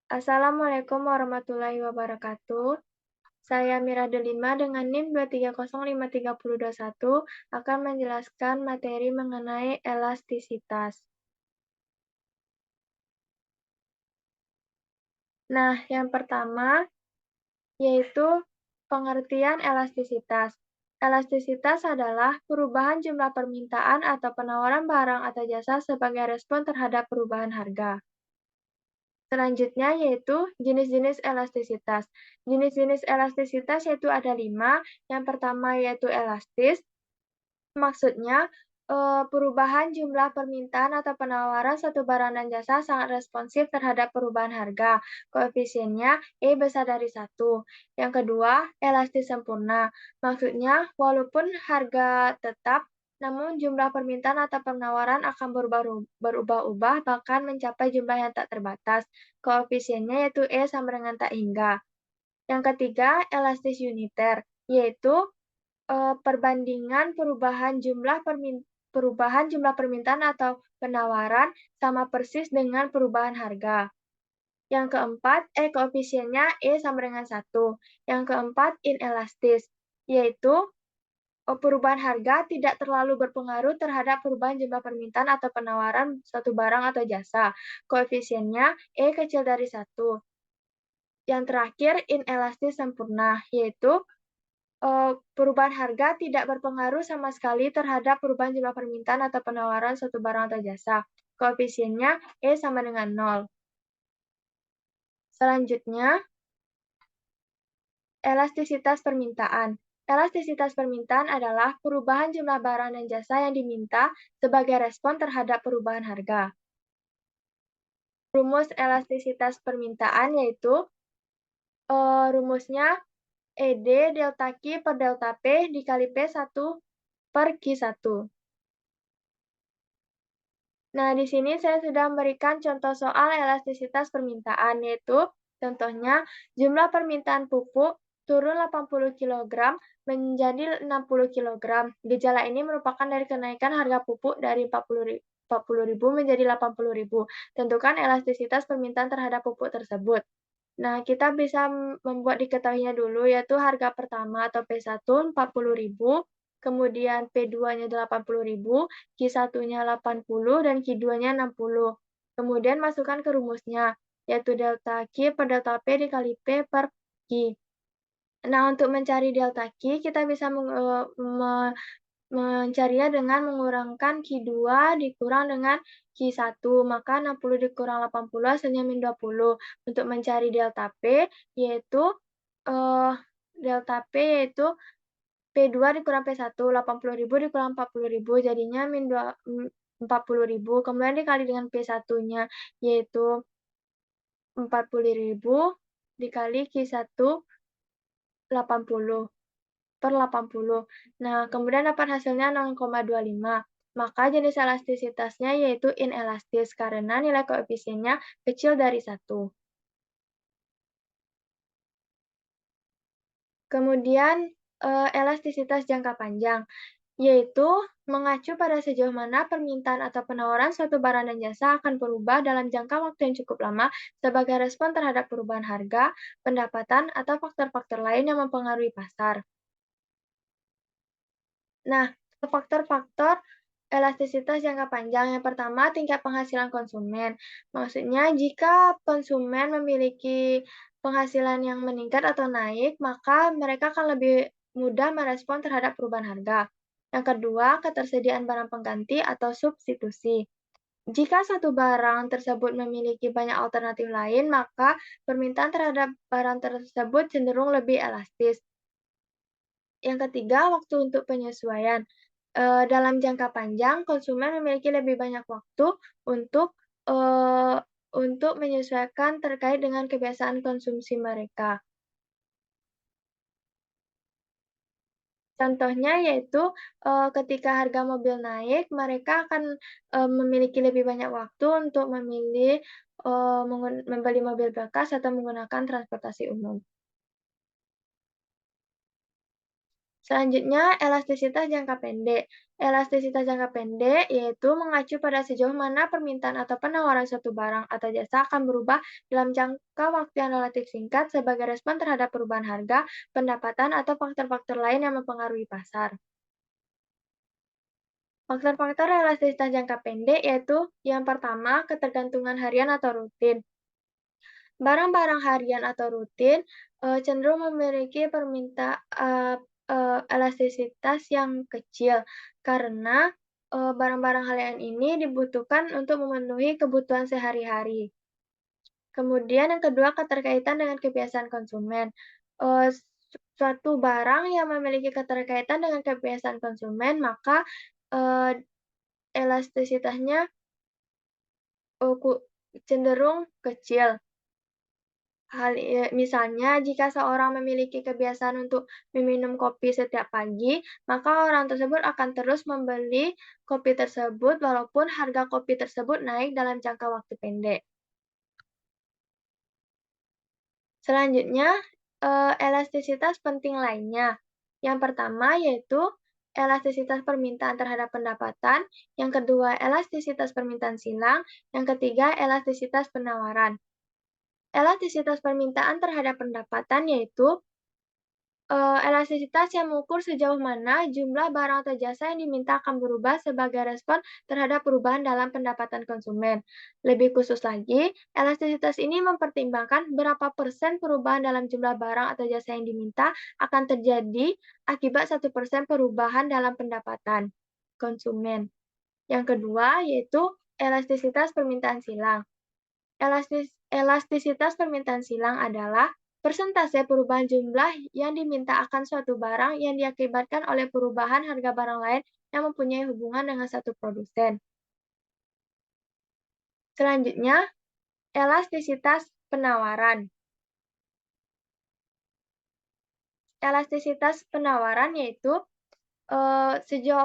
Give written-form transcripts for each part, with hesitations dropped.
Assalamualaikum warahmatullahi wabarakatuh. Saya Mira Delima dengan NIM 2305321 akan menjelaskan materi mengenai elastisitas. Nah, yang pertama yaitu pengertian elastisitas. Elastisitas adalah perubahan jumlah permintaan atau penawaran barang atau jasa sebagai respon terhadap perubahan harga. Selanjutnya yaitu jenis-jenis elastisitas. Jenis-jenis elastisitas yaitu ada 5. Yang pertama yaitu elastis, maksudnya perubahan jumlah permintaan atau penawaran satu barang dan jasa sangat responsif terhadap perubahan harga. Koefisiennya E besar dari 1. Yang kedua, elastis sempurna. Maksudnya, walaupun harga tetap, namun jumlah permintaan atau penawaran akan berubah-ubah bahkan mencapai jumlah yang tak terbatas. Koefisiennya yaitu E sama dengan tak hingga. Yang ketiga, elastis uniter, yaitu perbandingan perubahan jumlah permintaan atau penawaran sama persis dengan perubahan harga. Yang keempat, koefisiennya E sama dengan 1. Yang keempat, inelastis, yaitu perubahan harga tidak terlalu berpengaruh terhadap perubahan jumlah permintaan atau penawaran suatu barang atau jasa. Koefisiennya E kecil dari 1. Yang terakhir, inelastis sempurna, yaitu perubahan harga tidak berpengaruh sama sekali terhadap perubahan jumlah permintaan atau penawaran suatu barang atau jasa. Koefisiennya E sama dengan 0. Selanjutnya, elastisitas permintaan. Elastisitas permintaan adalah perubahan jumlah barang dan jasa yang diminta sebagai respon terhadap perubahan harga. Rumus elastisitas permintaan yaitu rumusnya ED delta Q per delta P dikali P1 per Q1. Nah, di sini saya sudah memberikan contoh soal elastisitas permintaan, yaitu contohnya jumlah permintaan pupuk turun 80 kg menjadi 60 kg. Gejala ini merupakan dari kenaikan harga pupuk dari 40.000 menjadi 80.000. Tentukan elastisitas permintaan terhadap pupuk tersebut. Nah, kita bisa membuat diketahuinya dulu, yaitu harga pertama atau P1 40.000, kemudian P2-nya 80.000, Q1-nya 80, dan Q2-nya 60. Kemudian masukkan ke rumusnya, yaitu delta Q per delta P dikali P per Q. Nah, untuk mencari delta Q, kita bisa mencarinya dengan mengurangkan Q2 dikurang dengan Q1, maka 60 dikurang 80 hasilnya min 20. Untuk mencari delta P, yaitu delta P yaitu P2 dikurang P1, 80.000 dikurang 40.000, jadinya min 40.000, kemudian dikali dengan P1-nya, yaitu 40.000 dikali Q1 80 per 80. Nah, kemudian dapat hasilnya 0,25. Maka jenis elastisitasnya yaitu inelastis karena nilai koefisiennya kecil dari 1. Kemudian, elastisitas jangka panjang, yaitu mengacu pada sejauh mana permintaan atau penawaran suatu barang dan jasa akan berubah dalam jangka waktu yang cukup lama sebagai respon terhadap perubahan harga, pendapatan, atau faktor-faktor lain yang mempengaruhi pasar. Nah, faktor-faktor elastisitas jangka panjang. Yang pertama, tingkat penghasilan konsumen. Maksudnya, jika konsumen memiliki penghasilan yang meningkat atau naik, maka mereka akan lebih mudah merespon terhadap perubahan harga. Yang kedua, ketersediaan barang pengganti atau substitusi. Jika satu barang tersebut memiliki banyak alternatif lain, maka permintaan terhadap barang tersebut cenderung lebih elastis. Yang ketiga, waktu untuk penyesuaian. Dalam jangka panjang, konsumen memiliki lebih banyak waktu untuk, menyesuaikan terkait dengan kebiasaan konsumsi mereka. Contohnya yaitu, ketika harga mobil naik, mereka akan, memiliki lebih banyak waktu untuk memilih, membeli mobil bekas atau menggunakan transportasi umum. Selanjutnya, elastisitas jangka pendek. Elastisitas jangka pendek yaitu mengacu pada sejauh mana permintaan atau penawaran suatu barang atau jasa akan berubah dalam jangka waktu yang relatif singkat sebagai respon terhadap perubahan harga, pendapatan, atau faktor-faktor lain yang mempengaruhi pasar. Faktor-faktor elastisitas jangka pendek yaitu yang pertama, ketergantungan harian atau rutin. Barang-barang harian atau rutin, cenderung memiliki elastisitas yang kecil karena, barang-barang harian ini dibutuhkan untuk memenuhi kebutuhan sehari-hari. Kemudian yang kedua, keterkaitan dengan kebiasaan konsumen. Suatu barang yang memiliki keterkaitan dengan kebiasaan konsumen, maka, eee, elastisitasnya, eee, ku cenderung kecil. Misalnya jika seorang memiliki kebiasaan untuk meminum kopi setiap pagi, maka orang tersebut akan terus membeli kopi tersebut walaupun harga kopi tersebut naik dalam jangka waktu pendek. Selanjutnya, elastisitas penting lainnya. Yang pertama yaitu elastisitas permintaan terhadap pendapatan, yang kedua elastisitas permintaan silang, yang ketiga elastisitas penawaran. Elastisitas permintaan terhadap pendapatan yaitu elastisitas yang mengukur sejauh mana jumlah barang atau jasa yang diminta akan berubah sebagai respon terhadap perubahan dalam pendapatan konsumen. Lebih khusus lagi, elastisitas ini mempertimbangkan berapa persen perubahan dalam jumlah barang atau jasa yang diminta akan terjadi akibat 1% perubahan dalam pendapatan konsumen. Yang kedua, yaitu elastisitas permintaan silang. Elastisitas permintaan silang adalah persentase perubahan jumlah yang diminta akan suatu barang yang diakibatkan oleh perubahan harga barang lain yang mempunyai hubungan dengan satu produsen. Selanjutnya, elastisitas penawaran. Elastisitas penawaran yaitu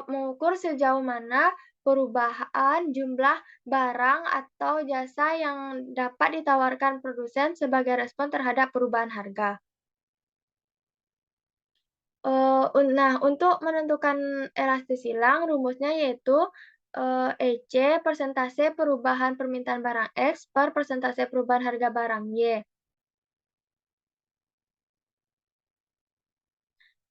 mengukur sejauh mana perubahan jumlah barang atau jasa yang dapat ditawarkan produsen sebagai respon terhadap perubahan harga. Untuk menentukan elastis silang, rumusnya yaitu, EC persentase perubahan permintaan barang X per persentase perubahan harga barang Y.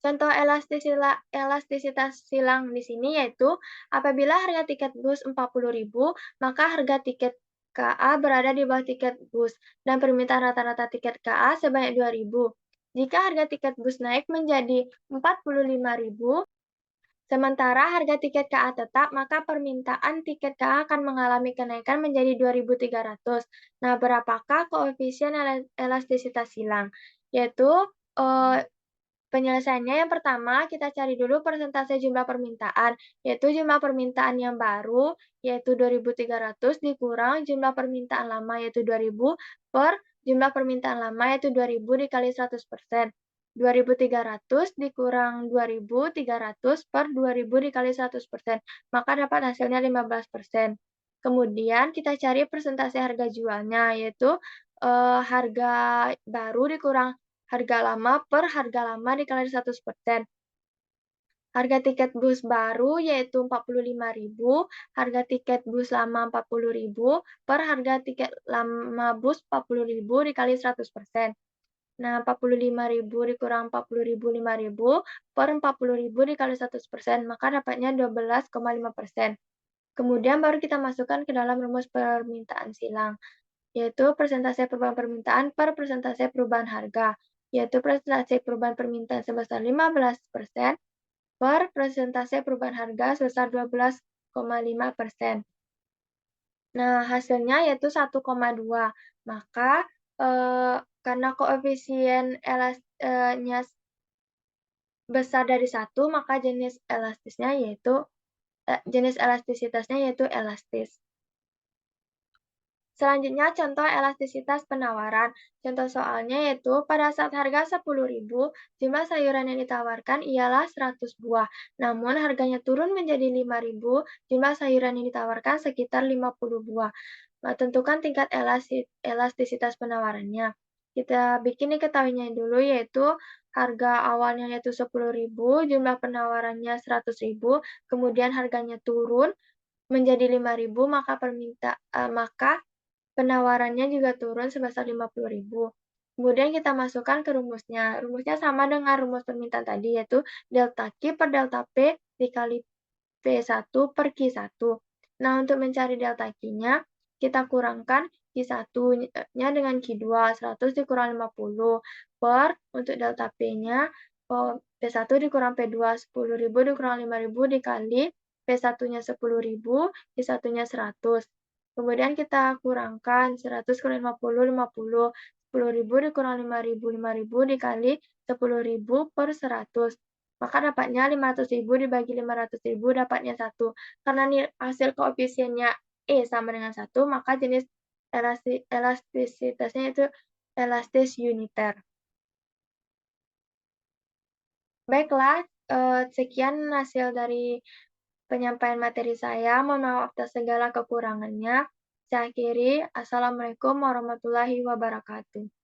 Contoh elastisitas silang di sini yaitu, apabila harga tiket bus 40.000, maka harga tiket KA berada di bawah tiket bus, dan permintaan rata-rata tiket KA sebanyak 2.000. Jika harga tiket bus naik menjadi 45.000, sementara harga tiket KA tetap, maka permintaan tiket KA akan mengalami kenaikan menjadi 2.300. Nah, berapakah koefisien elastisitas silang? Yaitu, eee penyelesaiannya yang pertama, kita cari dulu persentase jumlah permintaan, yaitu jumlah permintaan yang baru, yaitu 2.300 dikurang jumlah permintaan lama, yaitu 2.000, per jumlah permintaan lama, yaitu 2.000 dikali 100%. 2.300 dikurang 2.300 per 2.000 dikali 100%, maka dapat hasilnya 15%. Kemudian kita cari persentase harga jualnya, yaitu harga baru dikurang harga lama per harga lama dikali 100%. Harga tiket bus baru yaitu 45.000, harga tiket bus lama 40.000, per harga tiket lama bus 40.000 dikali 100%. Nah, 45.000 dikurang 40.000, 5.000, per 40.000 dikali 100%, maka dapatnya 12,5%. Kemudian baru kita masukkan ke dalam rumus permintaan silang, yaitu persentase perubahan permintaan per persentase perubahan harga, yaitu persentase perubahan permintaan sebesar 15% per persentase perubahan harga sebesar 12,5%. Nah, hasilnya yaitu 1,2. Maka, karena koefisien nya besar dari 1, maka jenis elastisitasnya yaitu elastis. Selanjutnya contoh elastisitas penawaran. Contoh soalnya yaitu pada saat harga 10.000, jumlah sayuran yang ditawarkan ialah 100 buah. Namun harganya turun menjadi 5.000, jumlah sayuran yang ditawarkan sekitar 50 buah. Nah, tentukan tingkat elastisitas penawarannya. Kita bikin diketahuinya dulu, yaitu harga awalnya yaitu 10.000, jumlah penawarannya 100.000, kemudian harganya turun menjadi 5.000, maka penawarannya juga turun sebesar 50.000. Kemudian kita masukkan ke rumusnya. Rumusnya sama dengan rumus permintaan tadi, yaitu delta Q per delta P dikali P1 per Q1. Nah, untuk mencari delta Q-nya, kita kurangkan Q1-nya dengan Q2, 100 dikurang 50, per untuk delta P-nya, P1 dikurang P2, 10.000 dikurang 5.000 dikali P1-nya 10.000, Q1-nya 100. Kemudian kita kurangkan 100 kurang 50, 50. 10.000 dikurang 5.000, 5.000 dikali 10.000 per 100. Maka dapatnya 500.000 dibagi 500.000 dapatnya 1. Karena hasil koefisiennya E sama dengan 1, maka jenis elastisitasnya itu elastis uniter. Baiklah, sekian hasil dari penyampaian materi saya. Mohon maaf atas segala kekurangannya. Saya akhiri. Assalamualaikum warahmatullahi wabarakatuh.